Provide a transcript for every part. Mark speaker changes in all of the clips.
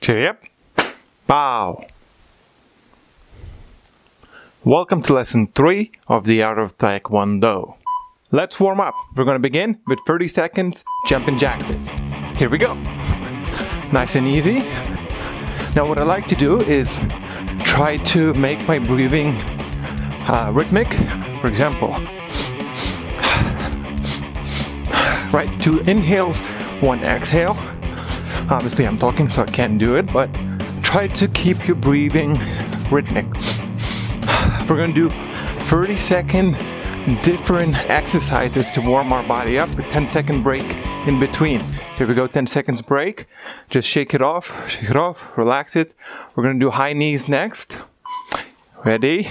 Speaker 1: Chirip. Bow. Welcome to lesson 3 of the art of Taekwondo. Let's warm up. We're going to begin with 30 seconds jumping jacks. Here we go. Nice and easy. Now what I like to do is try to make my breathing rhythmic. For example, right, 2 inhales, 1 exhale. Obviously I'm talking so I can't do it, but try to keep your breathing rhythmic. We're going to do 30-second different exercises to warm our body up with 10-second break in between. Here we go, 10 seconds break. Just shake it off, relax it. We're going to do high knees next. Ready?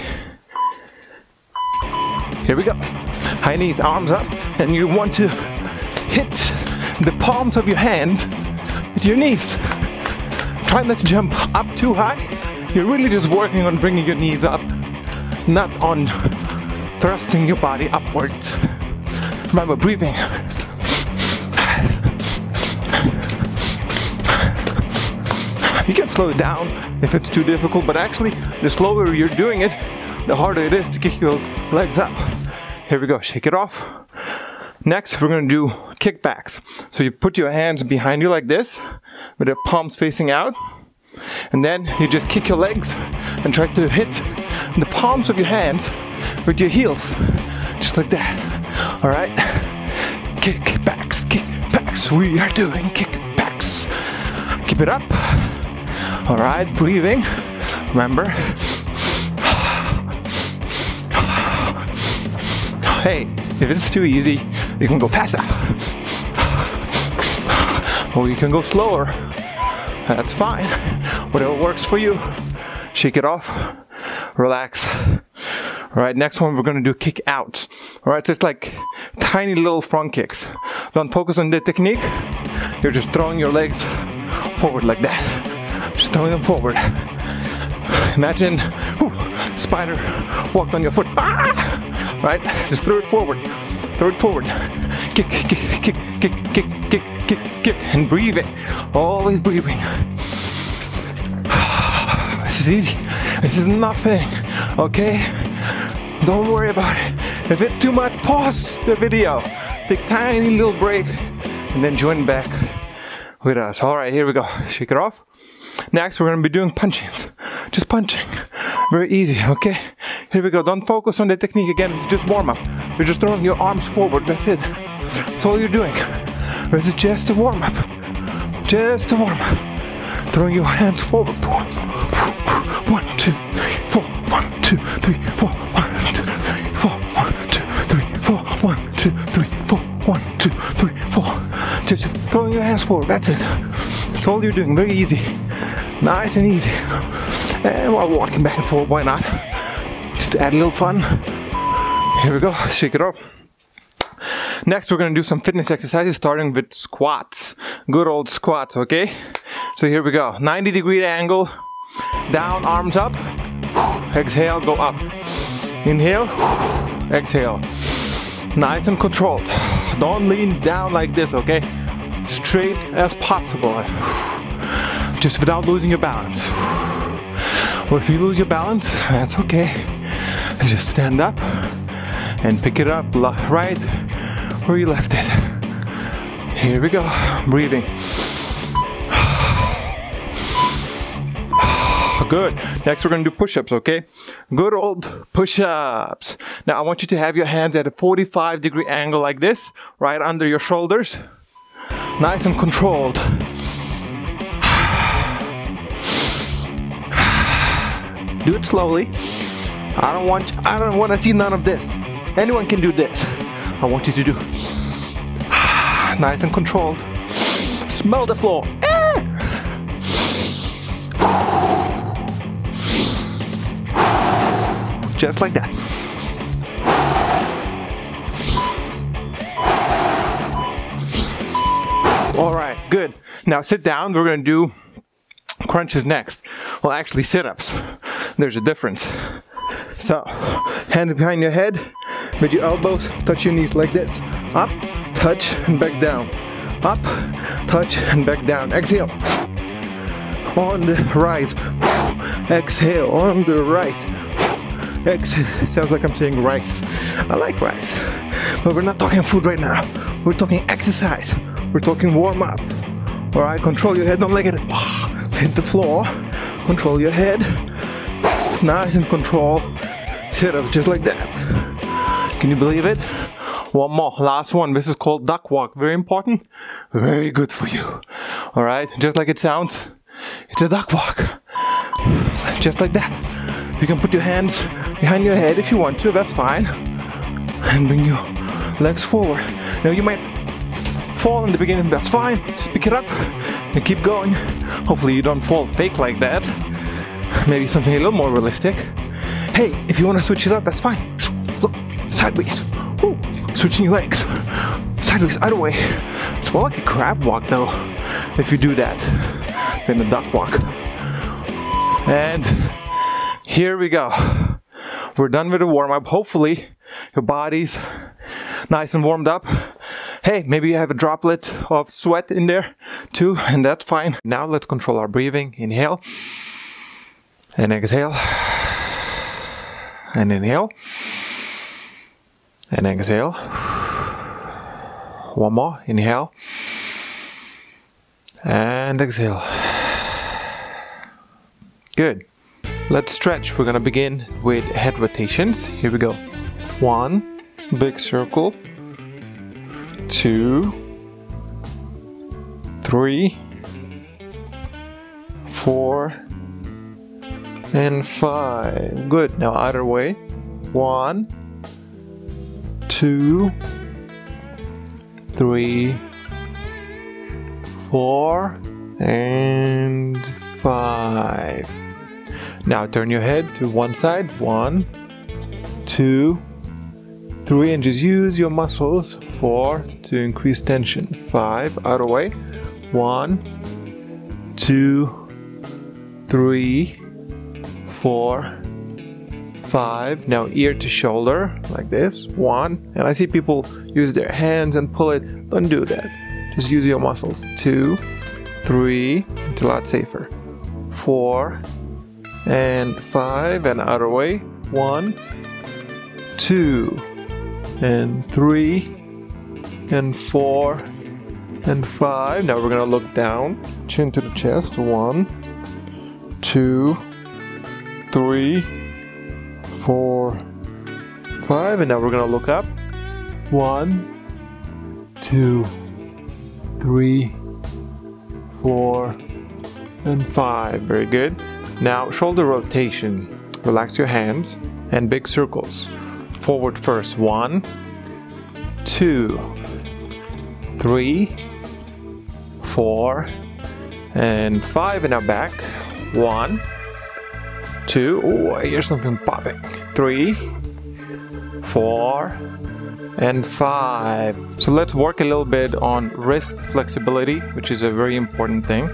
Speaker 1: Here we go. High knees, arms up, and you want to hit the palms of your hands with your knees. Try not to jump up too high. You're really just working on bringing your knees up, not on thrusting your body upwards. Remember, breathing. You can slow it down if it's too difficult, but actually, the slower you're doing it, the harder it is to kick your legs up. Here we go, shake it off. Next, we're going to do kickbacks. So you put your hands behind you like this, with the palms facing out. And then you just kick your legs and try to hit the palms of your hands with your heels. Just like that. Alright? Kickbacks, kickbacks. We are doing kickbacks. Keep it up. Alright, breathing. Remember. Hey, if it's too easy, you can go faster. Or you can go slower. That's fine. Whatever works for you. Shake it off. Relax. Alright, next one we're going to do kick out. Alright, so it's like tiny little front kicks. Don't focus on the technique. You're just throwing your legs forward like that. Just throwing them forward. Imagine spider walked on your foot. Ah! Right? Just throw it forward. Throw it forward. Kick, kick, kick, kick, kick, kick, kick, kick, and breathe it. Always breathing. This is easy. This is nothing. Okay? Don't worry about it. If it's too much, pause the video. Take a tiny little break and then join back with us. Alright, here we go. Shake it off. Next, we're going to be doing punchings. Just punching. Very easy, okay? Here we go. Don't focus on the technique again. It's just warm up. You're just throwing your arms forward. That's it. That's all you're doing. This is just a warm up. Just a warm up. Throwing your hands forward. 1, 2, 3, 4. 1, 2, 3, 4. 1, 2, 3, 4. 1, 2, 3, 4. 1, 2, 3, 4. 1, 2, 3, 4. Just throwing your hands forward. That's it. That's all you're doing. Very easy. Nice and easy. And while walking back and forth, why not? Just to add a little fun. Here we go. Shake it off. Next, we're going to do some fitness exercises starting with squats. Good old squats, okay? So here we go. 90-degree angle. Down, arms up. Exhale, go up. Inhale. Exhale. Nice and controlled. Don't lean down like this, okay? Straight as possible. Just without losing your balance. Or if you lose your balance, that's okay. Just stand up and pick it up right where you left it. Here we go. Breathing. Good. Next we're going to do push-ups, okay? Good old push-ups. Now I want you to have your hands at a 45-degree angle like this, right under your shoulders. Nice and controlled. Do it slowly. I don't want to see none of this. Anyone can do this. I want you to do nice and controlled. Smell the floor. Just like that. All right, good. Now sit down. We're going to do crunches next. Well, actually sit-ups. There's a difference. So, hands behind your head, with your elbows, touch your knees like this. Up, touch, and back down. Up, touch, and back down. Exhale. on the rise. Exhale on the rise. Exhale. Sounds like I'm saying rice. I like rice. But we're not talking food right now. We're talking exercise. We're talking warm up. Alright, control your head, don't let it hit the floor. Control your head. Nice and control. Sit up just like that. Can you believe it? One more, last one. This is called duck walk. Very important, very good for you. Alright, just like it sounds, it's a duck walk. Just like that. You can put your hands behind your head if you want to, that's fine. And bring your legs forward. Now you might fall in the beginning, that's fine. Just pick it up and keep going. Hopefully you don't fall fake like that. Maybe something a little more realistic. Hey, if you want to switch it up, that's fine. Look, sideways. Ooh, switching your legs. Sideways, other way. It's more like a crab walk though, if you do that, than a duck walk. And here we go. We're done with the warm-up. Hopefully your body's nice and warmed up. Hey, maybe you have a droplet of sweat in there too, and that's fine. Now let's control our breathing. Inhale and exhale. And inhale and exhale. One more. Inhale and exhale. Good. Let's stretch. We're gonna begin with head rotations. Here we go. 1, big circle. 2, 3, 4, and 5. Good. Now other way. 1, 2, 3, 4, and 5. Now turn your head to one side. 1, 2, 3, and just use your muscles. 4 to increase tension. 5, other way. 1, 2, 3, 4, 5. Now ear to shoulder, like this. 1, and I see people use their hands and pull it. Don't do that. Just use your muscles. 2, 3, it's a lot safer. 4, and 5, and other way. 1, 2, and 3, and 4, and 5. Now we're gonna look down, chin to the chest. 1, 2, 3, 4, 5, and now we're gonna look up. 1, 2, 3, 4, and 5. Very good. Now shoulder rotation. Relax your hands and big circles. Forward first. 1, 2, 3, 4, and 5, and now back. 1, 2, oh, I hear something popping. 3, 4, and 5. So let's work a little bit on wrist flexibility, which is a very important thing.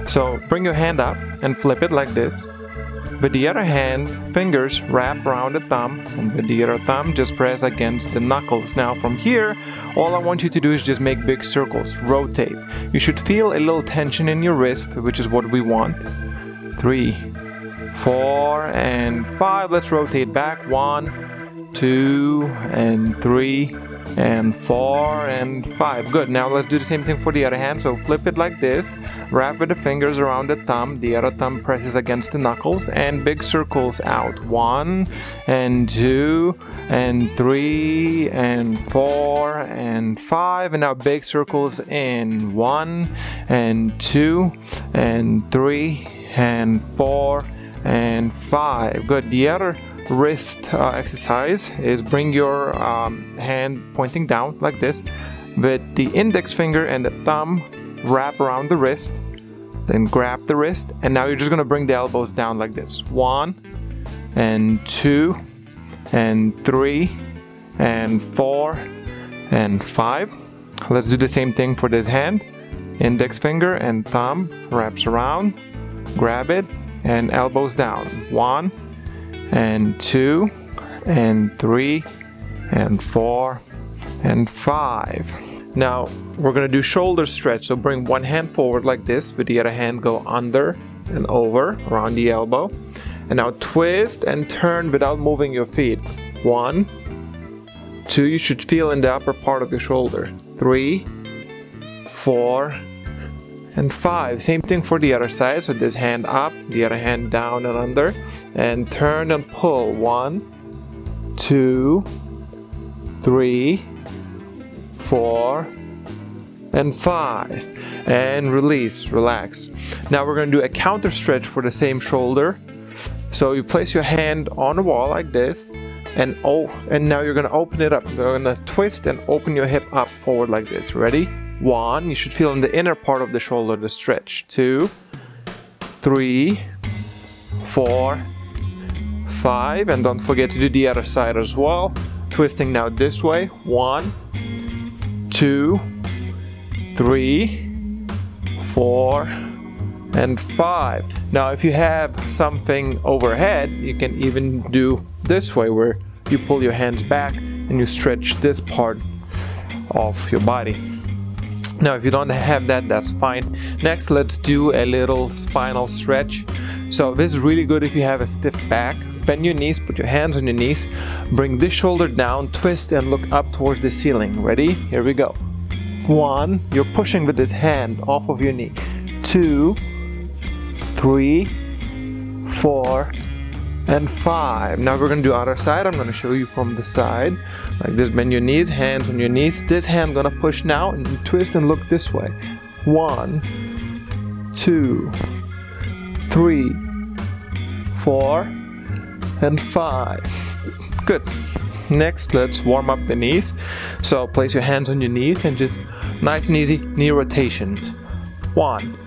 Speaker 1: So bring your hand up and flip it like this. With the other hand, fingers wrap around the thumb, and with the other thumb, just press against the knuckles. Now from here, all I want you to do is just make big circles, rotate. You should feel a little tension in your wrist, which is what we want. 3, 4, and 5. Let's rotate back. 1, 2, and 3, and 4, and 5. Good. Now let's do the same thing for the other hand. So flip it like this, wrap with the fingers around the thumb, the other thumb presses against the knuckles, and big circles out. 1, and 2, and 3, and 4, and 5, and now big circles in. 1, and 2, and 3, and 4, and 5. Good. The other wrist exercise is bring your hand pointing down like this, with the index finger and the thumb wrap around the wrist, then grab the wrist, and now you're just going to bring the elbows down like this. 1, and 2, and 3, and 4, and 5. Let's do the same thing for this hand. Index finger and thumb wraps around, grab it, and elbows down. 1, and 2, and 3, and 4, and 5. Now we're gonna do shoulder stretch. So bring one hand forward like this, with the other hand go under and over around the elbow. And now twist and turn without moving your feet. 1, 2, you should feel in the upper part of your shoulder. 3, 4, and 5. Same thing for the other side. So this hand up, the other hand down and under, and turn and pull. 1, 2, 3, 4, and 5. And release, relax. Now we're going to do a counter stretch for the same shoulder. So you place your hand on the wall like this, and now you're going to open it up. You're going to twist and open your hip up forward like this. Ready? 1, you should feel in the inner part of the shoulder the stretch. 2, 3, 4, 5, and don't forget to do the other side as well. Twisting now this way. 1, 2, 3, 4, and 5. Now if you have something overhead, you can even do this way, where you pull your hands back and you stretch this part of your body. Now if you don't have that, that's fine. Next, let's do a little spinal stretch. So this is really good if you have a stiff back. Bend your knees, put your hands on your knees, bring this shoulder down, twist and look up towards the ceiling. Ready? Here we go. 1, you're pushing with this hand off of your knee. 2, 3, 4, and 5. Now we're going to do other side. I'm going to show you from the side. Like this, bend your knees, hands on your knees. This hand going to push now and twist and look this way. 1, 2, 3, 4, and 5. Good. Next, let's warm up the knees. So place your hands on your knees and just nice and easy knee rotation. 1,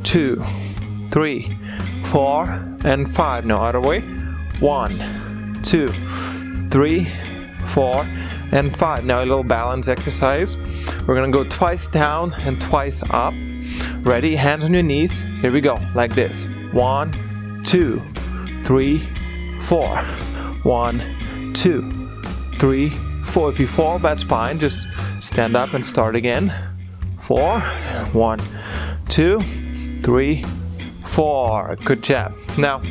Speaker 1: 2, 3, 4, and 5. Now other way. 1, 2, 3, 4, and 5. Now a little balance exercise. We're gonna go twice down and twice up. Ready? Hands on your knees. Here we go. Like this. 1, 2, 3, 4. 1, 2, 3, 4. If you fall, that's fine. Just stand up and start again. 4. 1, 2, 3, 4. Good job. Now,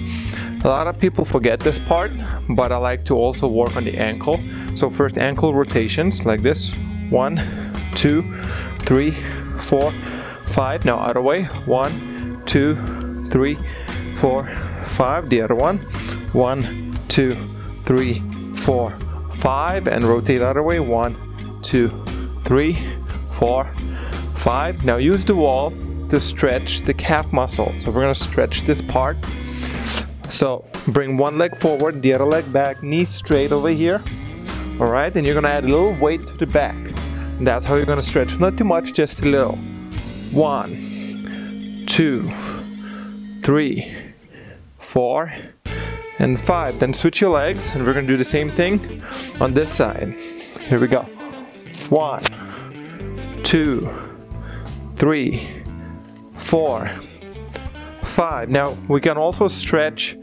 Speaker 1: a lot of people forget this part, but I like to also work on the ankle. So first, ankle rotations like this. 1, 2, 3, 4, 5. Now other way. 1, 2, 3, 4, 5. The other one. 1, 2, 3, 4, 5. And rotate other way. 1, 2, 3, 4, 5. Now use the wall to stretch the calf muscle. So we're going to stretch this part. So bring one leg forward, the other leg back, knee straight over here. Alright, and you're going to add a little weight to the back. And that's how you're going to stretch. Not too much, just a little. 1, 2, 3, 4, and 5. Then switch your legs, and we're going to do the same thing on this side. Here we go. 1, 2, 3, 4, 5. Now we can also stretch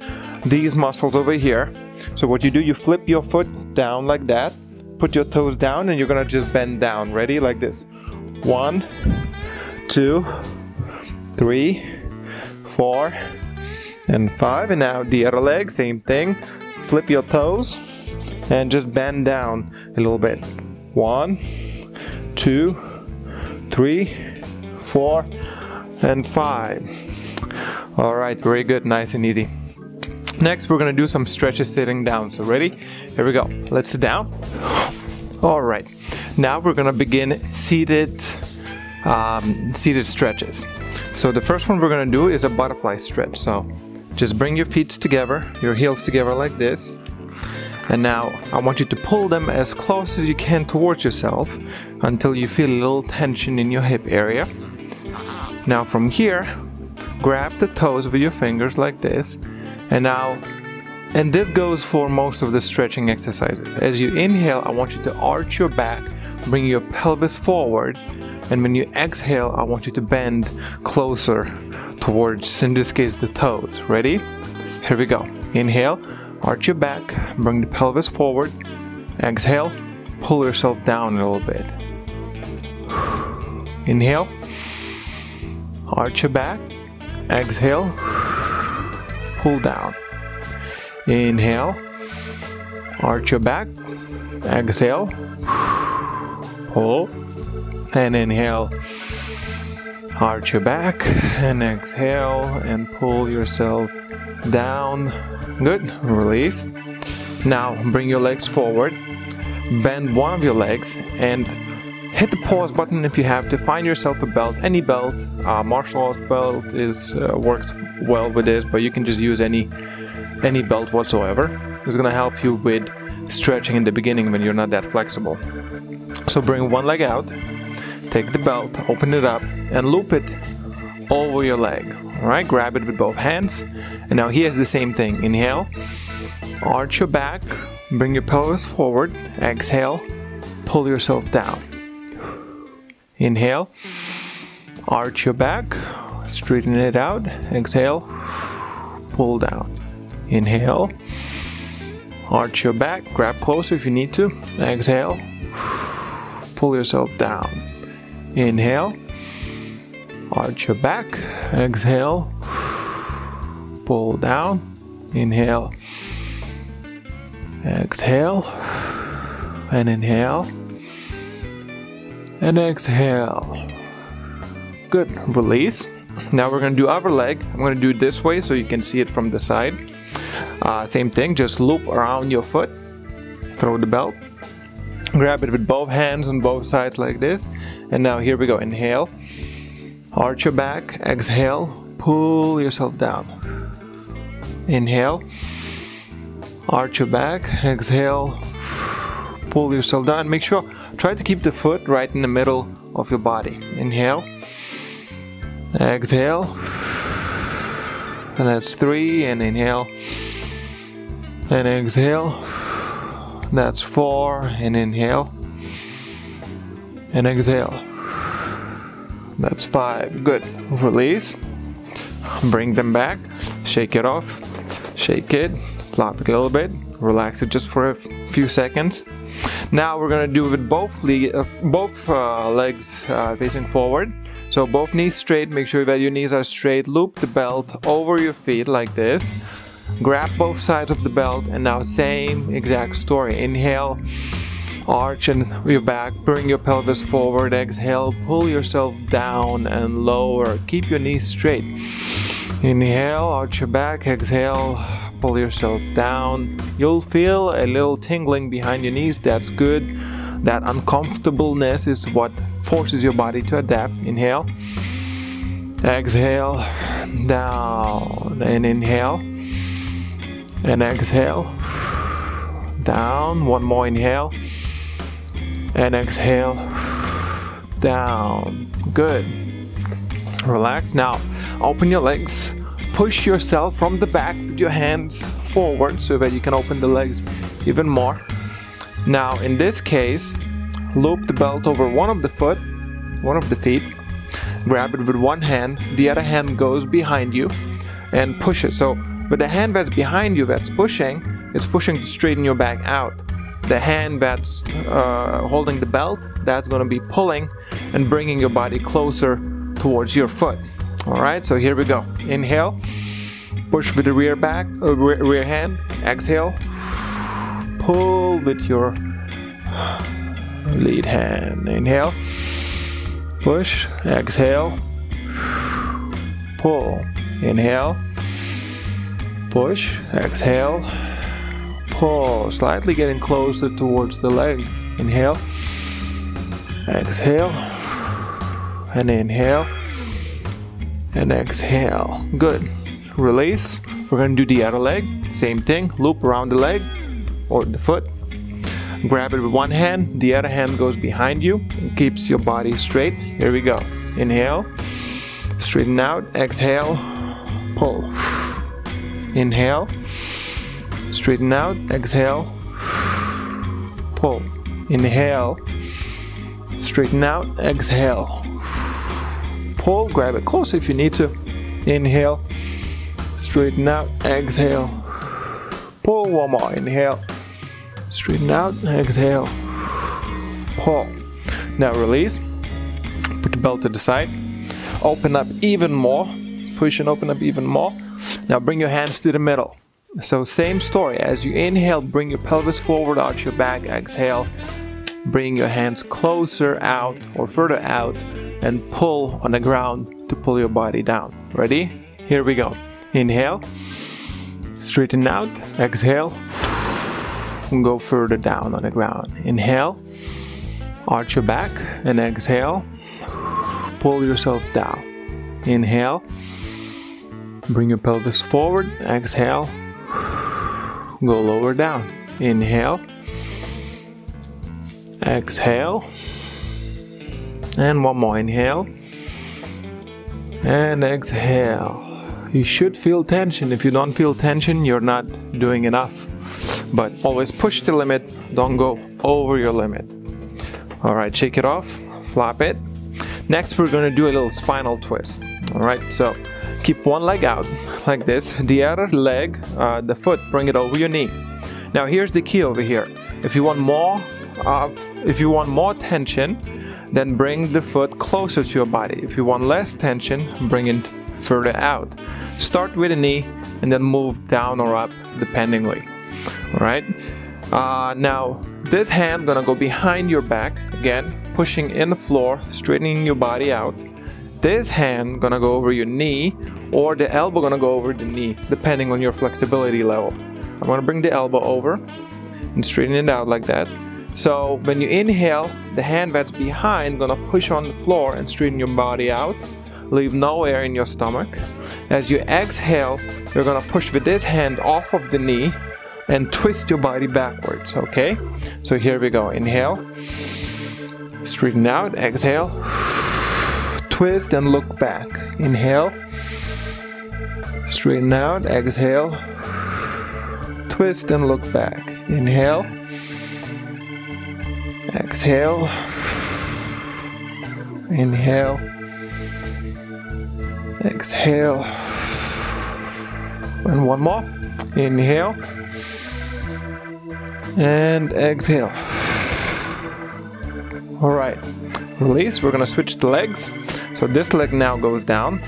Speaker 1: these muscles over here. So what you do, you flip your foot down like that, put your toes down, and you're gonna just bend down. Ready? Like this. 1, 2, 3, 4, and 5. And now the other leg, same thing. Flip your toes and just bend down a little bit. 1, 2, 3, 4, and 5. All right, very good, nice and easy. Next, we're gonna do some stretches sitting down. So ready? Here we go. Let's sit down. All right, now we're gonna begin seated stretches. So the first one we're gonna do is a butterfly stretch. So just bring your feet together, your heels together like this. And now I want you to pull them as close as you can towards yourself until you feel a little tension in your hip area. Now from here, grab the toes with your fingers like this. And this goes for most of the stretching exercises. As you inhale, I want you to arch your back, bring your pelvis forward. And when you exhale, I want you to bend closer towards, in this case, the toes. Ready? Here we go. Inhale, arch your back, bring the pelvis forward. Exhale, pull yourself down a little bit. Inhale. Arch your back. Exhale. Pull down. Inhale. Arch your back. Exhale. Pull. And inhale. Arch your back. And exhale. And pull yourself down. Good. Release. Now bring your legs forward. Bend one of your legs and hit the pause button if you have to. Find yourself a belt, any belt. Martial arts belt works well with this, but you can just use any belt whatsoever. It's gonna help you with stretching in the beginning when you're not that flexible. So bring one leg out, take the belt, open it up, and loop it over your leg. All right, grab it with both hands. And now here's the same thing. Inhale, arch your back, bring your pelvis forward. Exhale, pull yourself down. Inhale, arch your back, straighten it out. Exhale, pull down. Inhale, arch your back, grab closer if you need to. Exhale, pull yourself down. Inhale, arch your back. Exhale, pull down. Inhale, exhale, and inhale, and exhale. Good. Release. Now we're going to do other leg. I'm going to do it this way so you can see it from the side. Same thing, just loop around your foot, throw the belt, grab it with both hands on both sides like this, and now here we go. Inhale, arch your back. Exhale, pull yourself down. Inhale, arch your back. Exhale, pull yourself down. Make sure, try to keep the foot right in the middle of your body. Inhale, exhale, and that's 3, and inhale, and exhale, that's 4, and inhale, and exhale, that's 5. Good. Release. Bring them back, shake it off, shake it, flop it a little bit, relax it just for a few seconds. Now we're gonna do it with both legs facing forward. So both knees straight, make sure that your knees are straight. Loop the belt over your feet like this. Grab both sides of the belt, and now same exact story. Inhale, arch and your back, bring your pelvis forward. Exhale, pull yourself down and lower. Keep your knees straight. Inhale, arch your back. Exhale, pull yourself down. You'll feel a little tingling behind your knees. That's good. That uncomfortableness is what forces your body to adapt. Inhale, exhale, down, and inhale, and exhale, down. One more. Inhale, and exhale, down. Good. Relax. Now open your legs. Push yourself from the back with your hands forward so that you can open the legs even more. Now in this case, loop the belt over one of the feet, grab it with one hand, the other hand goes behind you and push it. So with the hand that's behind you that's pushing, it's pushing to straighten your back out. The hand that's holding the belt, that's going to be pulling and bringing your body closer towards your foot. Alright, so here we go. Inhale, push with the rear hand. Exhale, pull with your lead hand. Inhale, push. Exhale, pull. Inhale, push. Exhale, pull. Slightly getting closer towards the leg. Inhale, exhale, and inhale, and exhale. Good. Release. We're going to do the other leg. Same thing. Loop around the leg or the foot. Grab it with one hand. The other hand goes behind you and keeps your body straight. Here we go. Inhale. Straighten out. Exhale. Pull. Inhale. Straighten out. Exhale. Pull. Inhale. Straighten out. Exhale. Pull. Grab it close if you need to. Inhale. Straighten out. Exhale. Pull. One more. Inhale. Straighten out. Exhale. Pull. Now release. Put the belt to the side. Open up even more. Push and open up even more. Now bring your hands to the middle. So same story. As you inhale, bring your pelvis forward, arch your back. Exhale, bring your hands closer out or further out and pull on the ground to pull your body down. Ready? Here we go. Inhale, straighten out. Exhale, and go further down on the ground. Inhale, arch your back, and exhale, pull yourself down. Inhale, bring your pelvis forward. Exhale, go lower down. Inhale, exhale, and one more. Inhale and exhale. You should feel tension. If you don't feel tension, you're not doing enough. But always push the limit, don't go over your limit. Alright, shake it off, flop it. Next we're going to do a little spinal twist. Alright, so keep one leg out like this, the other leg, the foot, bring it over your knee. Now here's the key over here. If you want more tension, then bring the foot closer to your body. If you want less tension, bring it further out. Start with the knee and then move down or up dependingly. Alright, now this hand gonna go behind your back, again pushing in the floor, straightening your body out. This hand gonna go over your knee, or the elbow gonna go over the knee, depending on your flexibility level. I'm gonna bring the elbow over and straighten it out like that. So when you inhale, the hand that's behind gonna push on the floor and straighten your body out. Leave no air in your stomach. As you exhale, you're gonna push with this hand off of the knee and twist your body backwards, okay? So here we go. Inhale, straighten out, exhale, twist and look back. Inhale, straighten out, exhale, twist and look back. Inhale, exhale, inhale, exhale, and one more. Inhale and exhale. Alright, release. We're gonna switch the legs. So this leg now goes down.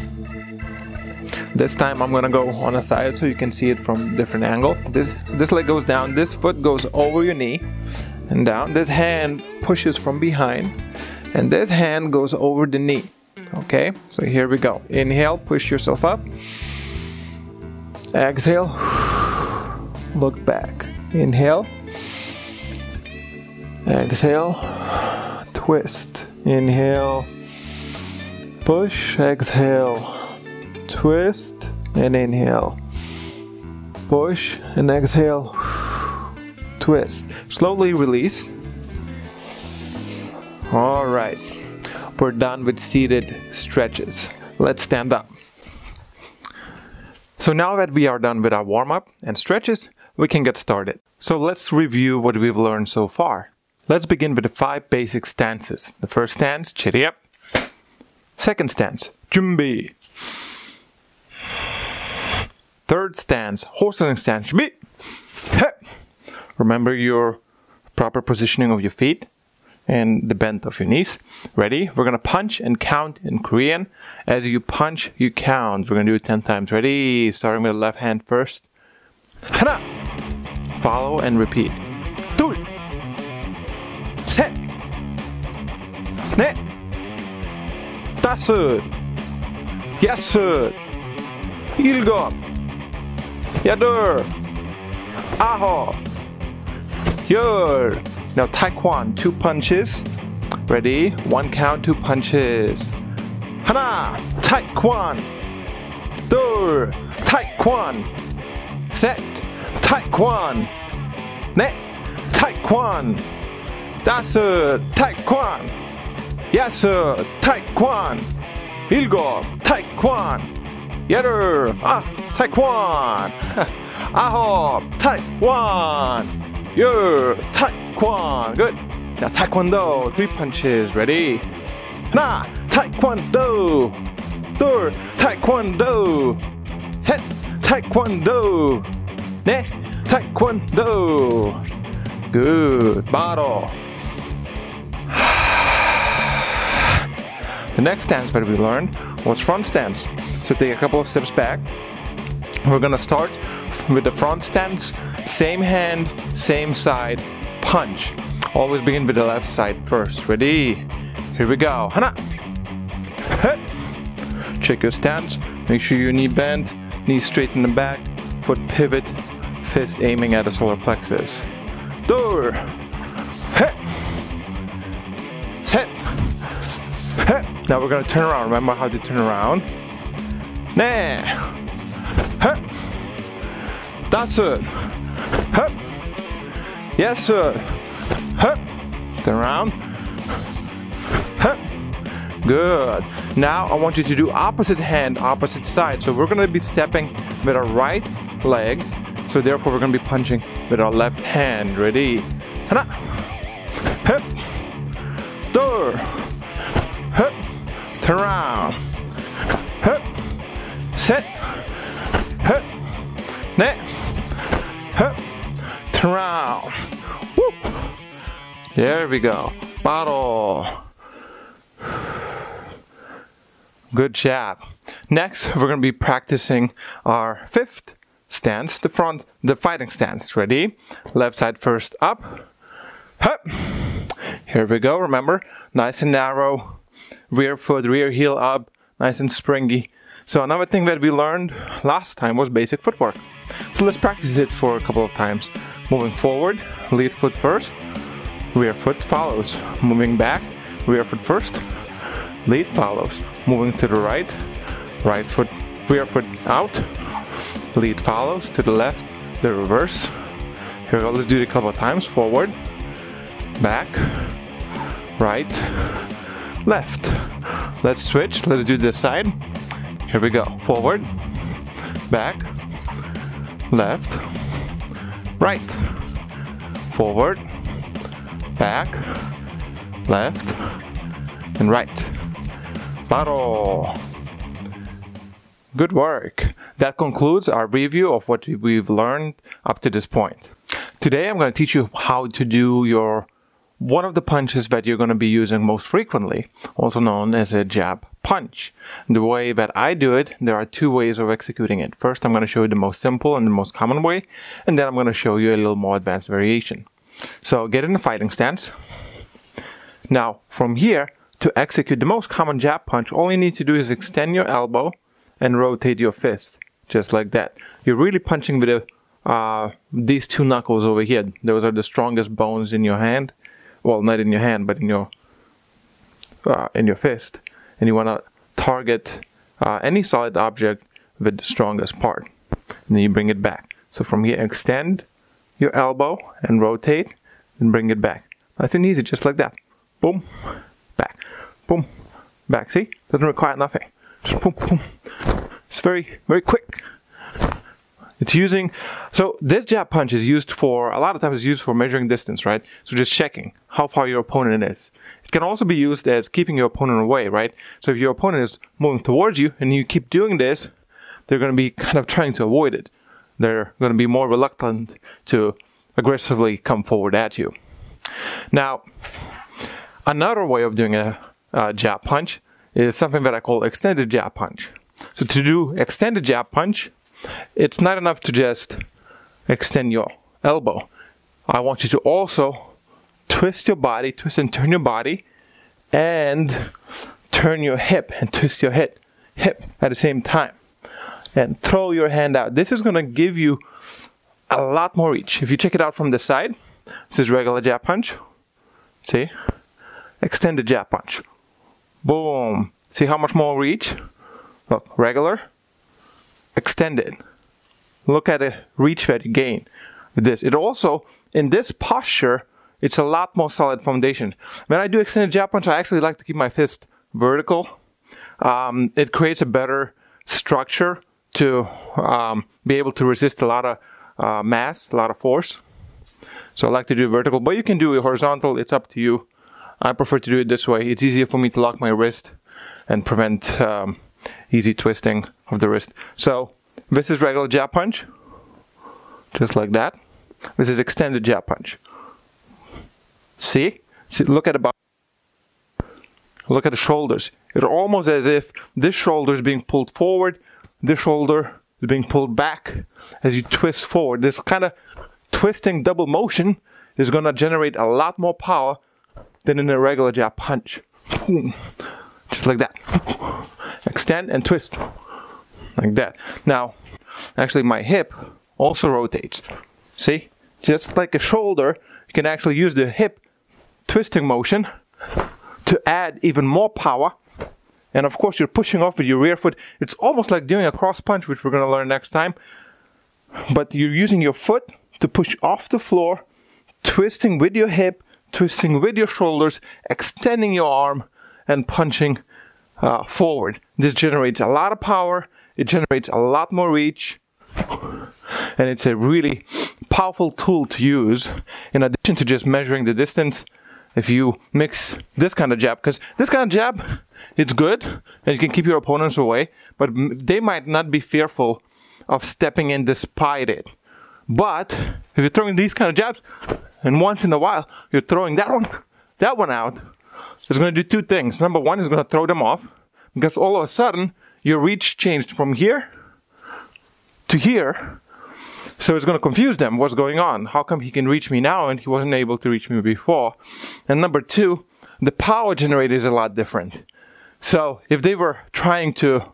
Speaker 1: This time I'm gonna go on a side so you can see it from a different angle. This leg goes down, this foot goes over your knee and down. This hand pushes from behind and this hand goes over the knee. Okay, so here we go. Inhale, push yourself up. Exhale, look back. Inhale, exhale, twist. Inhale, push, exhale, twist, and inhale. Push and exhale, twist. Slowly release. All right, we're done with seated stretches. Let's stand up. So now that we are done with our warm-up and stretches, we can get started. So let's review what we've learned so far. Let's begin with the 5 basic stances. The first stance, chitty up. Second stance, 준비. Third stance, horsing stance, 준비. Remember your proper positioning of your feet and the bend of your knees. Ready? We're gonna punch and count in Korean. As you punch, you count. We're gonna do it 10 times. Ready? Starting with the left hand first. 하나. Follow and repeat. 둘. 셋. 넷. 다섯. 여섯. 일곱. 여덟. 아홉. 열. Now Taekwondo, 2 punches. Ready? 1 count, 2 punches. 하나, Taekwondo. 둘, Taekwondo. 셋, Taekwondo. 넷, Taekwondo. 다섯, Taekwondo. 여섯, Taekwondo. 일곱, Taekwondo. 여덟, Taekwondo. 아홉, Taekwondo. 열, Taekwondo. Good. Now Taekwondo, 3 punches. Ready? 하나, Taekwondo. 둘, Taekwondo. 셋, Taekwondo. 넷, Taekwondo. Good. Bottle. The next stance that we learned was front stance. So take a couple of steps back. We're gonna start with the front stance, same hand, same side, punch. Always begin with the left side first. Ready? Here we go. Hana. Check your stance. Make sure your knee bent, knee straight in the back, foot pivot, fist aiming at the solar plexus. Door. Set. Now we're gonna turn around. Remember how to turn around. Nah. That's it. Yes, sir. Turn around. Good. Now I want you to do opposite hand, opposite side. So we're gonna be stepping with our right leg. So therefore we're gonna be punching with our left hand. Ready? Door. Turn around. Set. Net. Turn around. Woo. There we go. Bottle. Good job. Next, we're going to be practicing our fifth stance, the fighting stance. Ready? Left side first up. Hup. Here we go. Remember, nice and narrow. Rear foot, rear heel up, nice and springy. So another thing that we learned last time was basic footwork. So let's practice it for a couple of times. Moving forward, lead foot first, rear foot follows. Moving back, rear foot first, lead follows. Moving to the right, right foot, rear foot out, lead follows. To the left, the reverse. Here we go, let's do it a couple of times. Forward, back, right, left. Let's switch, let's do this side. Here we go. Forward, back, left, right. Forward, back, left, and right. Bottle. Good work. That concludes our review of what we've learned up to this point. Today I'm going to teach you how to do one of the punches that you're going to be using most frequently, also known as a jab punch. The way that I do it, there are two ways of executing it. First, I'm going to show you the most simple and the most common way, and then I'm going to show you a little more advanced variation. So get in a fighting stance. Now, from here, to execute the most common jab punch, all you need to do is extend your elbow and rotate your fist, just like that. You're really punching with these two knuckles over here. Those are the strongest bones in your hand. Well, not in your hand, but in your fist. And you want to target any solid object with the strongest part. And then you bring it back. So from here, extend your elbow and rotate, and bring it back. Nice and easy, just like that. Boom, back, boom, back. See? Doesn't require nothing. Just boom, boom. It's very, very quick. It's so this jab punch is used for, a lot of times it's used for measuring distance, right? So just checking how far your opponent is. It can also be used as keeping your opponent away, right? So if your opponent is moving towards you and you keep doing this, they're going to be kind of trying to avoid it. They're going to be more reluctant to aggressively come forward at you. Now, another way of doing a jab punch is something that I call extended jab punch. So to do extended jab punch, it's not enough to just extend your elbow. I want you to also twist your body, twist and turn your body, and turn your hip and twist your hip at the same time. And throw your hand out. This is going to give you a lot more reach. If you check it out from the side, this is regular jab punch. See? Extended jab punch. Boom. See how much more reach? Look, regular, extended. Look at the reach that you gain with this. It also, in this posture, it's a lot more solid foundation. When I do extended jab punch, I actually like to keep my fist vertical. It creates a better structure to be able to resist a lot of mass, a lot of force. So I like to do it vertical, but you can do it horizontal. It's up to you. I prefer to do it this way. It's easier for me to lock my wrist and prevent easy twisting of the wrist. So this is regular jab punch, just like that. This is extended jab punch. See? Look at the body. Look at the shoulders. It's almost as if this shoulder is being pulled forward, this shoulder is being pulled back as you twist forward. This kind of twisting double motion is going to generate a lot more power than in a regular jab punch. Just like that. Extend and twist. Like that. Now, actually my hip also rotates. See? Just like a shoulder, you can actually use the hip twisting motion to add even more power. And of course, you're pushing off with your rear foot. It's almost like doing a cross punch, which we're going to learn next time. But you're using your foot to push off the floor, twisting with your hip, twisting with your shoulders, extending your arm, and punching forward. This generates a lot of power. It generates a lot more reach. And it's a really powerful tool to use in addition to just measuring the distance. If you mix this kind of jab, because this kind of jab, it's good and you can keep your opponents away, but they might not be fearful of stepping in despite it. But if you're throwing these kind of jabs and once in a while you're throwing that one out, it's going to do two things. Number one is going to throw them off, because all of a sudden your reach changed from here to here. So it's going to confuse them. What's going on? How come he can reach me now and he wasn't able to reach me before? And number two, the power generated is a lot different. So if they were trying to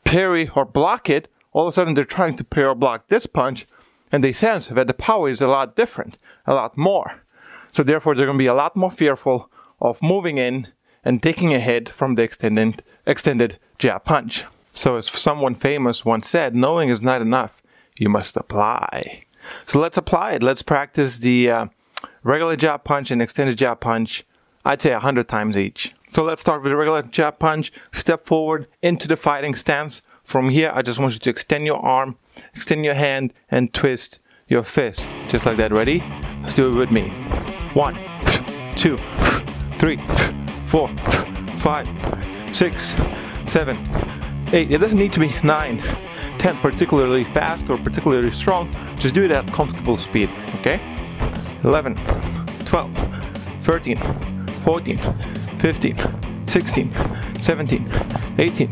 Speaker 1: parry or block it, all of a sudden they're trying to parry or block this punch, and they sense that the power is a lot different, a lot more. So therefore they're going to be a lot more fearful of moving in and taking a hit from the extended jab punch. So as someone famous once said, knowing is not enough. You must apply. So let's apply it. Let's practice the regular jab punch and extended jab punch, I'd say 100 times each. So let's start with the regular jab punch. Step forward into the fighting stance. From here, I just want you to extend your arm, extend your hand, and twist your fist. Just like that. Ready? Let's do it with me. 1, 2, 3, 4, 5, 6, 7, 8. It doesn't need to be 9, 10, particularly fast or particularly strong. Just do it at comfortable speed, okay? 11, 12, 13, 14, 15, 16, 17, 18,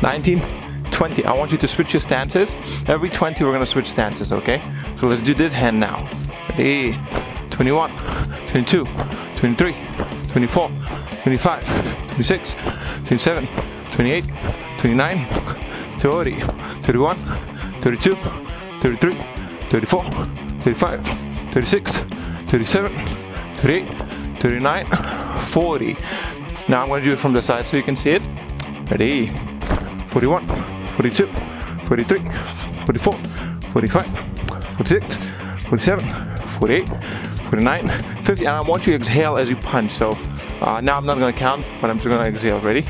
Speaker 1: 19, 20. I want you to switch your stances. Every 20 we're gonna switch stances, okay? So let's do this hand now. Ready? 21, 22, 23, 24, 25, 26, 27, 28, 29, 30, 31, 32, 33, 34, 35, 36, 37, 38, 39, 40. Now I'm going to do it from the side so you can see it. Ready? 41, 42, 43, 44, 45, 46, 47, 48, 49, 50. And I want you to exhale as you punch. So now I'm not going to count, but I'm just going to exhale. Ready?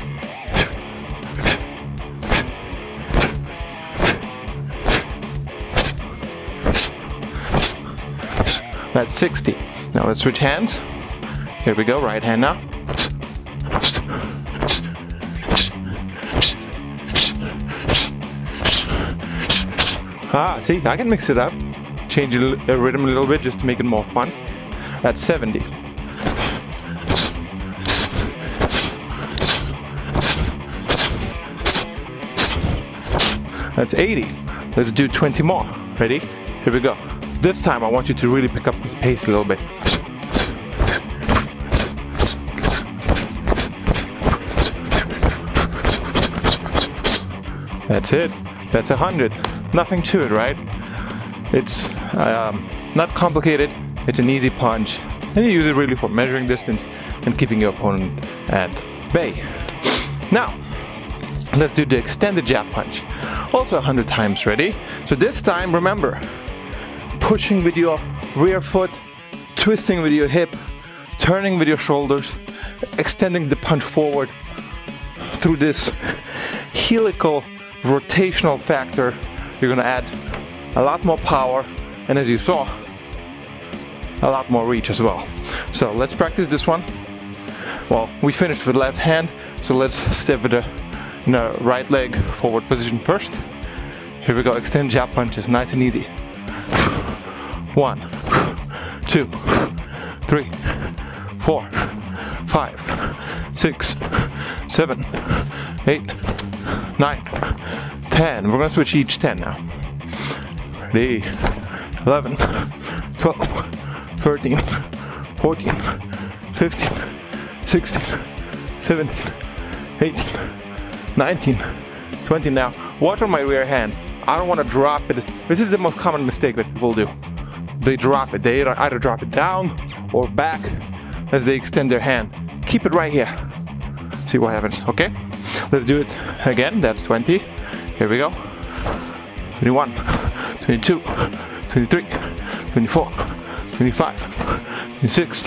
Speaker 1: That's 60. Now let's switch hands. Here we go, right hand now. See, I can mix it up. Change the rhythm a little bit just to make it more fun. That's 70. That's 80. Let's do 20 more. Ready? Here we go. This time I want you to really pick up this pace a little bit. That's it. That's 100. Nothing to it, right? It's not complicated. It's an easy punch. And you use it really for measuring distance and keeping your opponent at bay. Now, let's do the extended jab punch. Also 100 times. Ready? So this time, remember, pushing with your rear foot, twisting with your hip, turning with your shoulders, extending the punch forward through this helical rotational factor. You're going to add a lot more power, and as you saw, a lot more reach as well. So let's practice this one. Well, we finished with left hand, so let's step with the right leg forward position first. Here we go, extend jab punches, nice and easy. 1, 2, 3, 4, 5, 6, 7, 8, 9, 10. We're gonna switch each 10 now. Ready? 11, 12, 13, 14, 15, 16, 17, 18, 19, 20. Now, watch on my rear hand. I don't want to drop it. This is the most common mistake that people do. They drop it. They either drop it down or back as they extend their hand. Keep it right here. See what happens, okay? Let's do it again. That's 20. Here we go. 21, 22, 23, 24, 25, 26,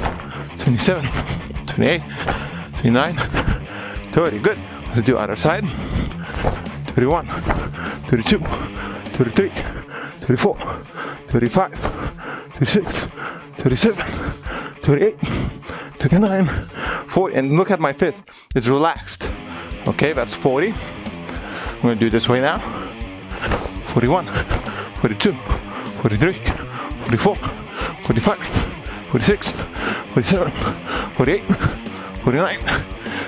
Speaker 1: 27, 28, 29, 30. Good. Let's do other side. 31, 32, 33, 34, 35, 36, 37, 38, 39, 40. And look at my fist. It's relaxed. Okay, that's 40. I'm going to do this way now. 41, 42, 43, 44, 45, 46, 47, 48, 49,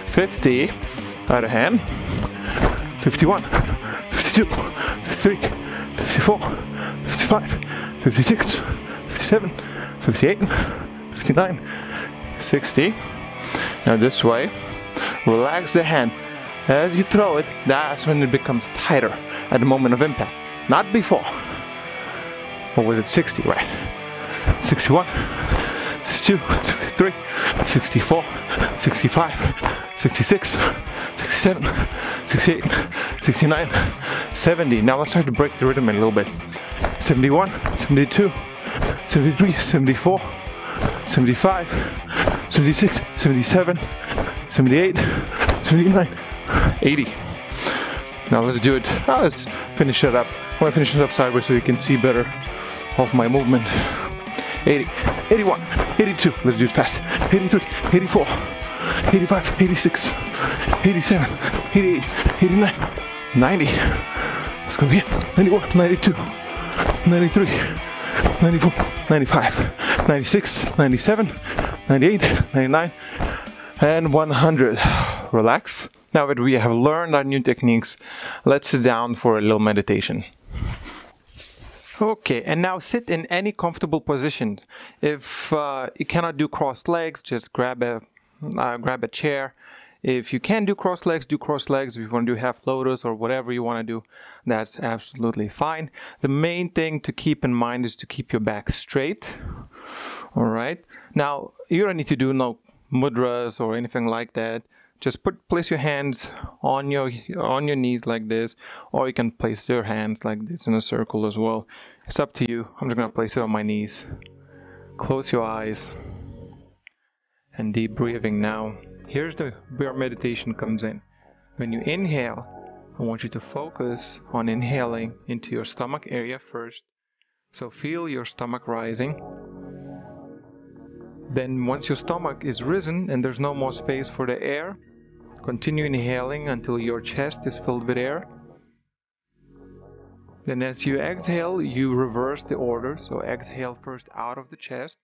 Speaker 1: 50. Other hand. 51, 52, 53, 54, 55, 56, 57, 58, 59, 60. Now this way. Relax the hand. As you throw it, that's when it becomes tighter at the moment of impact. Not before. Or was it 60, right? 61, 62, 63, 64, 65, 66, 67, 68, 69, 70. Now let's try to break the rhythm in a little bit. 71, 72, 73, 74, 75, 76, 77, 78, 79, 80. Now let's do it. Let's finish it up. I want to finish it up sideways so you can see better of my movement. 80, 81, 82. Let's do it fast. 83, 84, 85, 86, 87, 88, 89, 90. Let's go again. 91, 92, 93, 94, 95, 96, 97, 98, 99, and 100. Relax. Now that we have learned our new techniques, let's sit down for a little meditation. Okay, and now sit in any comfortable position. If you cannot do crossed legs, just grab a chair. If you can do crossed legs, do crossed legs. If you want to do half lotus or whatever you want to do, that's absolutely fine. The main thing to keep in mind is to keep your back straight. All right. Now, you don't need to do no mudras or anything like that. Just place your hands on your knees like this, or you can place your hands like this in a circle as well. It's up to you. I'm just gonna place it on my knees. Close your eyes and deep breathing now. Here's where meditation comes in. When you inhale, I want you to focus on inhaling into your stomach area first. So feel your stomach rising. Then once your stomach is risen and there's no more space for the air, continue inhaling until your chest is filled with air. Then as you exhale, you reverse the order. So exhale first out of the chest,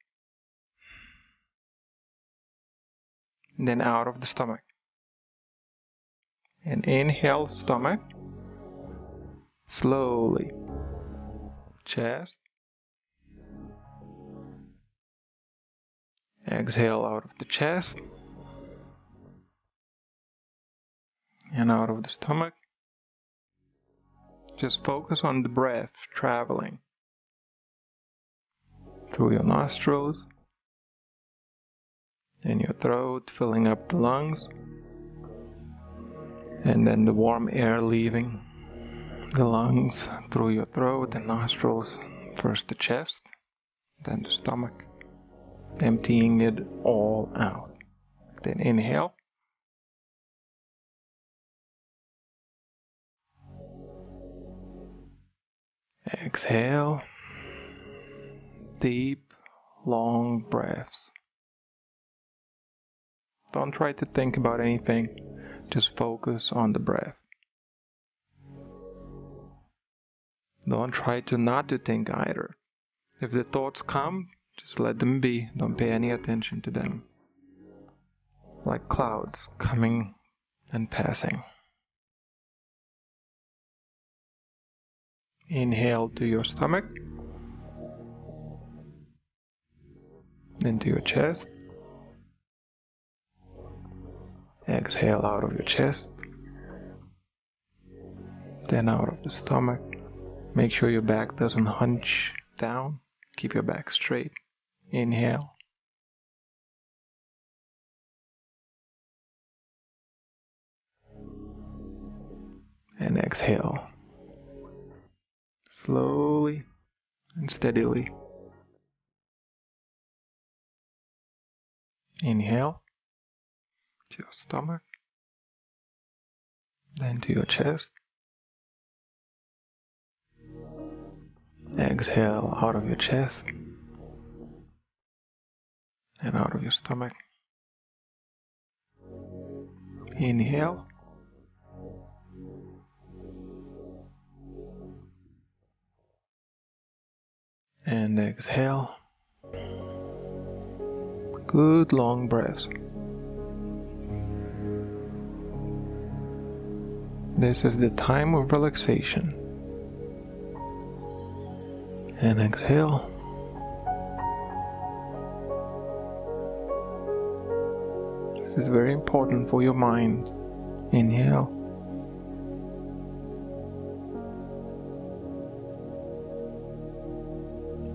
Speaker 1: and then out of the stomach. And inhale stomach, slowly, chest. Exhale out of the chest and out of the stomach. Just focus on the breath traveling through your nostrils and your throat, filling up the lungs, and then the warm air leaving the lungs through your throat and nostrils. First the chest, then the stomach, emptying it all out. Then inhale. Exhale. Deep, long breaths. Don't try to think about anything. Just focus on the breath. Don't try to not to think either. If the thoughts come, just let them be. Don't pay any attention to them. Like clouds coming and passing. Inhale to your stomach, then to your chest. Exhale out of your chest, then out of the stomach. Make sure your back doesn't hunch down. Keep your back straight. Inhale. And exhale. Slowly and steadily. Inhale to your stomach, then to your chest. Exhale out of your chest and out of your stomach. Inhale. And exhale. Good long breaths. This is the time of relaxation. And exhale. This is very important for your mind. Inhale.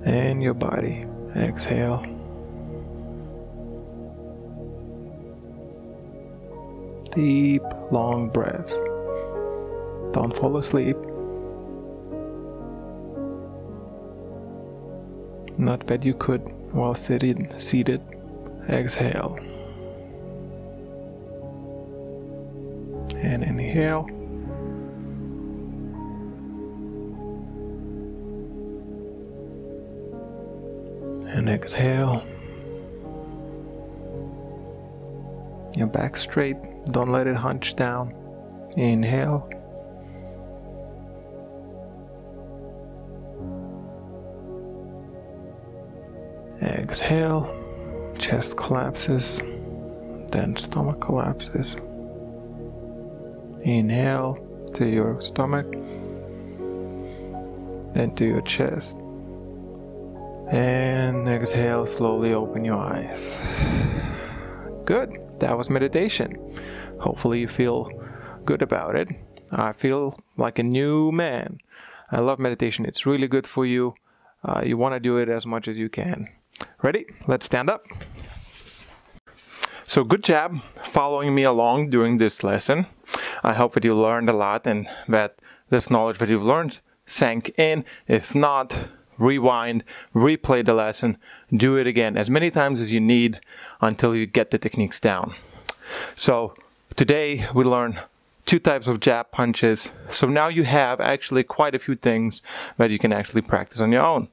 Speaker 1: And your body. Exhale. Deep, long breaths. Don't fall asleep. Not that you could while seated. Exhale. And inhale. And exhale. Your back straight. Don't let it hunch down. Inhale. Exhale. Chest collapses. Then stomach collapses. Inhale to your stomach. Then to your chest. And exhale, slowly open your eyes. Good. That was meditation. Hopefully you feel good about it. I feel like a new man. I love meditation. It's really good for you. You want to do it as much as you can. Ready? Let's stand up. So good job following me along during this lesson. I hope that you learned a lot and that this knowledge that you've learned sank in. If not, rewind, replay the lesson, do it again as many times as you need until you get the techniques down. So today we learn 2 types of jab punches. So now you have actually quite a few things that you can actually practice on your own.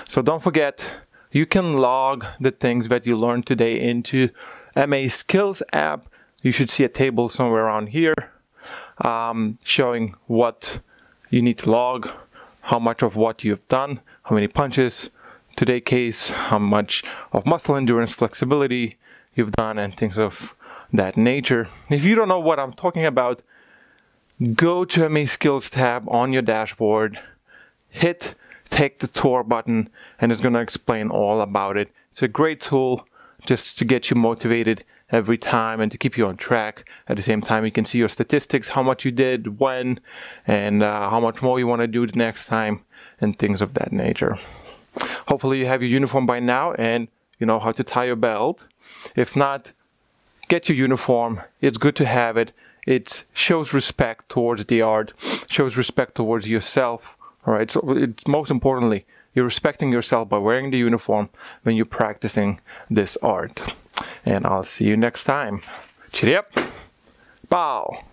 Speaker 1: So don't forget, you can log the things that you learned today into MA Skills app. You should see a table somewhere around here showing what you need to log, how much of what you've done, how many punches, today's case, how much of muscle endurance, flexibility you've done, and things of that nature. If you don't know what I'm talking about, go to MA Skills tab on your dashboard, take the tour button, and it's going to explain all about it. It's a great tool just to get you motivated every time and to keep you on track. At the same time, you can see your statistics, how much you did, when, and how much more you want to do the next time, and things of that nature. Hopefully you have your uniform by now and you know how to tie your belt. If not, get your uniform. It's good to have it. It shows respect towards the art, shows respect towards yourself. All right, so it's most importantly, you're respecting yourself by wearing the uniform when you're practicing this art. And I'll see you next time. Chirip. Bow.